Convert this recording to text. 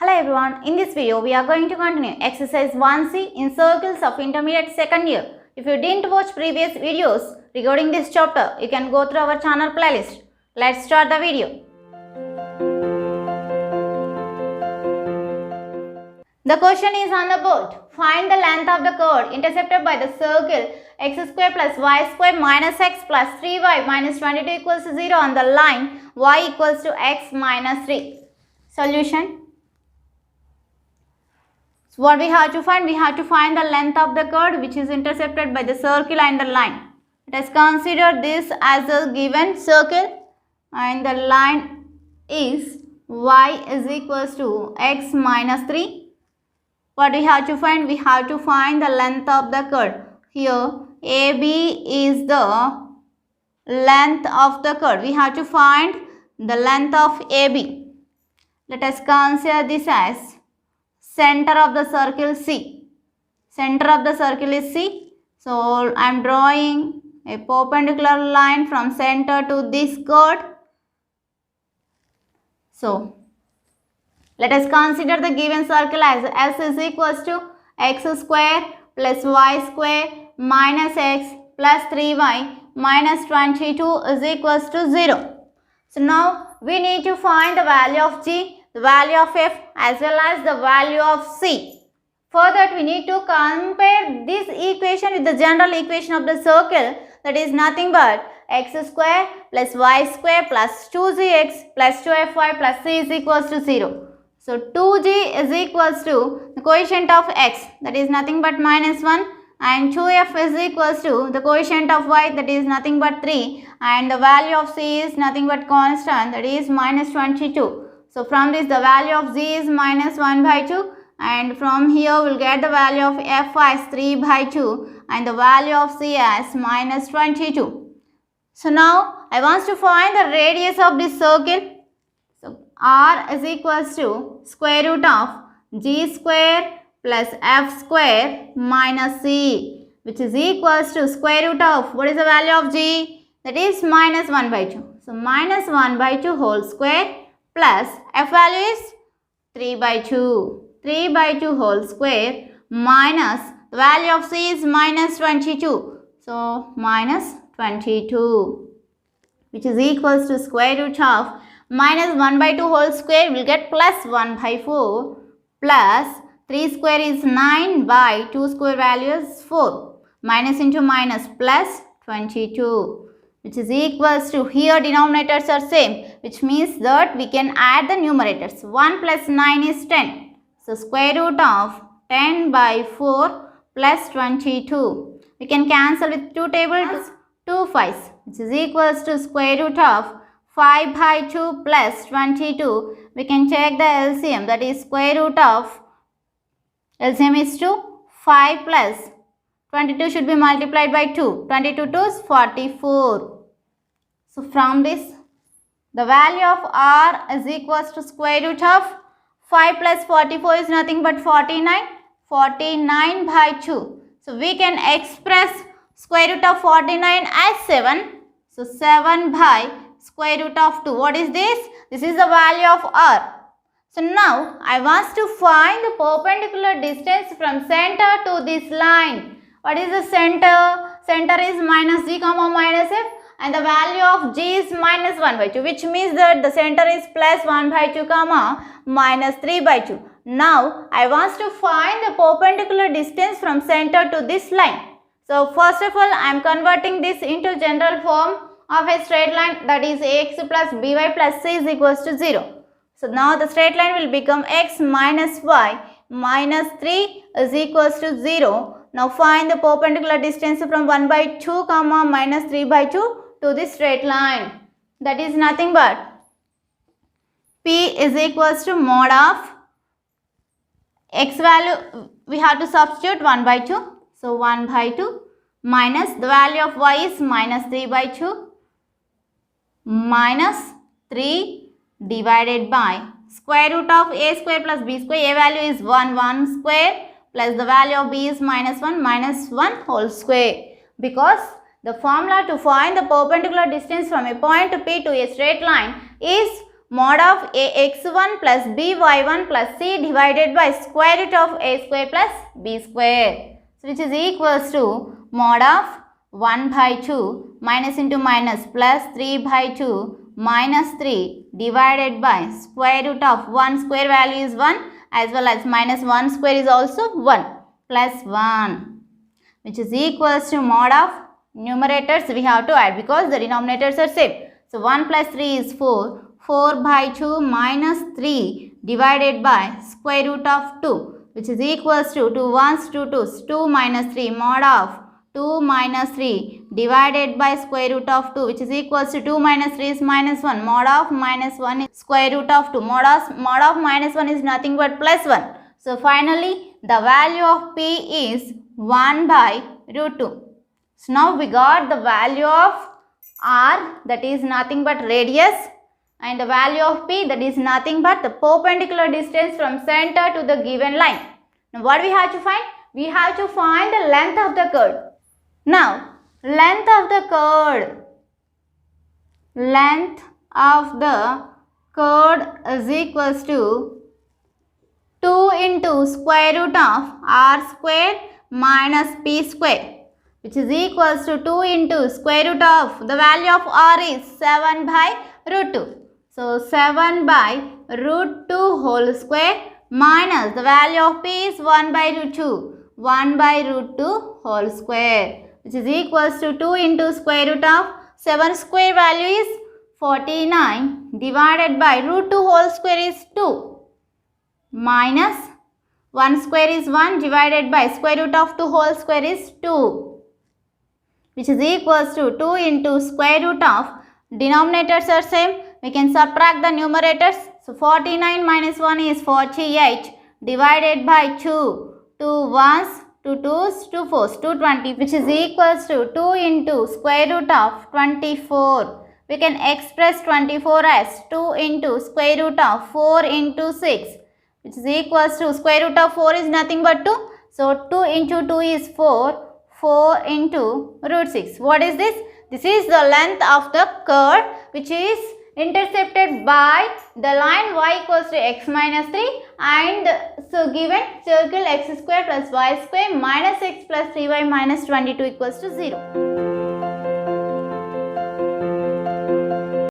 Hello everyone, in this video we are going to continue exercise 1C in circles of intermediate second year. If you didn't watch previous videos regarding this chapter, you can go through our channel playlist. Let's start the video. The question is on the board. Find the length of the chord intercepted by the circle x square plus y square minus x plus 3y minus 22 equals to 0 on the line y equals to x minus 3. Solution. So what we have to find? We have to find the length of the chord which is intercepted by the circle and the line. Let us consider this as a given circle and the line is y is equals to x minus 3. What we have to find? We have to find the length of the chord. Here AB is the length of the chord. We have to find the length of AB. Let us consider this as center of the circle C. Center of the circle is C. So I am drawing a perpendicular line from center to this chord. So let us consider the given circle as S is equals to x square plus y square minus x plus 3y minus 22 is equals to 0. So now we need to find the value of G, the value of F as well as the value of C. For that we need to compare this equation with the general equation of the circle, that is nothing but x square plus y square plus 2gx plus 2fy plus c is equals to 0. So 2g is equals to the coefficient of x, that is nothing but minus 1, and 2f is equals to the coefficient of y, that is nothing but 3, and the value of c is nothing but constant, that is minus 22. So from this the value of z is minus 1 by 2, and from here we will get the value of f as 3 by 2 and the value of c as minus 22. So now I want to find the radius of this circle. R is equals to square root of g square plus f square minus c, which is equals to square root of, what is the value of g? That is minus 1 by 2. So minus 1 by 2 whole square plus f value is 3 by 2. 3 by 2 whole square minus the value of c is minus 22. So minus 22, which is equals to square root of minus 1 by 2 whole square will get plus 1 by 4 plus 3 square is 9 by 2 square value is 4. Minus into minus plus 22, which is equals to, here denominators are same, which means that we can add the numerators. 1 plus 9 is 10. So square root of 10 by 4 plus 22. We can cancel with 2 tables, 2 5s, which is equals to square root of 5 by 2 plus 22. We can check the LCM, that is square root of LCM is 2. 5 plus 22 should be multiplied by 2. 22 to is 44. So from this the value of R is equals to square root of 5 plus 44 is nothing but 49. 49 by 2. So we can express square root of 49 as 7. So 7 by square root of 2. What is this? This is the value of R. So now I want to find the perpendicular distance from center to this line. What is the center? Center is minus g comma minus f and the value of g is minus 1 by 2, which means that the center is plus 1 by 2 comma minus 3 by 2. Now I want to find the perpendicular distance from center to this line. So first of all I am converting this into general form of a straight line, that is ax plus by plus c is equals to 0. So now the straight line will become x minus y minus 3 is equals to 0. Now find the perpendicular distance from 1 by 2 comma minus 3 by 2 to this straight line. That is nothing but p is equals to mod of x value, we have to substitute 1 by 2. So 1 by 2 minus the value of y is minus 3 by 2 minus 3 divided by square root of a square plus b square. A value is 1 square plus the value of b is minus 1 whole square. Because the formula to find the perpendicular distance from a point P to a straight line is mod of ax1 plus by1 plus c divided by square root of a square plus b square. So which is equals to mod of 1 by 2 minus into minus plus 3 by 2 minus 3 divided by square root of 1 square value is 1 as well as minus 1 square is also 1 plus 1, which is equals to mod of numerators we have to add because the denominators are same. So 1 plus 3 is 4. 4 by 2 minus 3 divided by square root of 2, which is equals to 2 ones 2 2's 2 minus 3 mod of 2 minus 3 divided by square root of 2, which is equals to 2 minus 3 is minus 1 mod of minus 1 is square root of 2 mod of minus 1 is nothing but plus 1. So finally the value of p is 1 by root 2. So now we got the value of r, that is nothing but radius, and the value of p, that is nothing but the perpendicular distance from center to the given line. Now what we have to find? We have to find the length of the curve. Now length of the curve is equals to 2 into square root of r square minus p square, which is equals to 2 into square root of the value of r is 7 by root 2. So 7 by root 2 whole square minus the value of p is 1 by root 2. 1 by root 2 whole square, which is equals to 2 into square root of 7 square value is 49 divided by root 2 whole square is 2 minus 1 square is 1 divided by square root of 2 whole square is 2, which is equals to 2 into square root of denominators are same. We can subtract the numerators. So 49 minus 1 is 48 divided by 2. 2 ones, 2 twos, 2 fours, 220, which is equals to 2 into square root of 24. We can express 24 as 2 into square root of 4 into 6, which is equals to square root of 4 is nothing but 2. So 2 into 2 is 4. 4 into root 6. What is this? This is the length of the curve which is intercepted by the line y equals to x minus 3 and so given circle x square plus y square minus x plus 3y minus 22 equals to 0.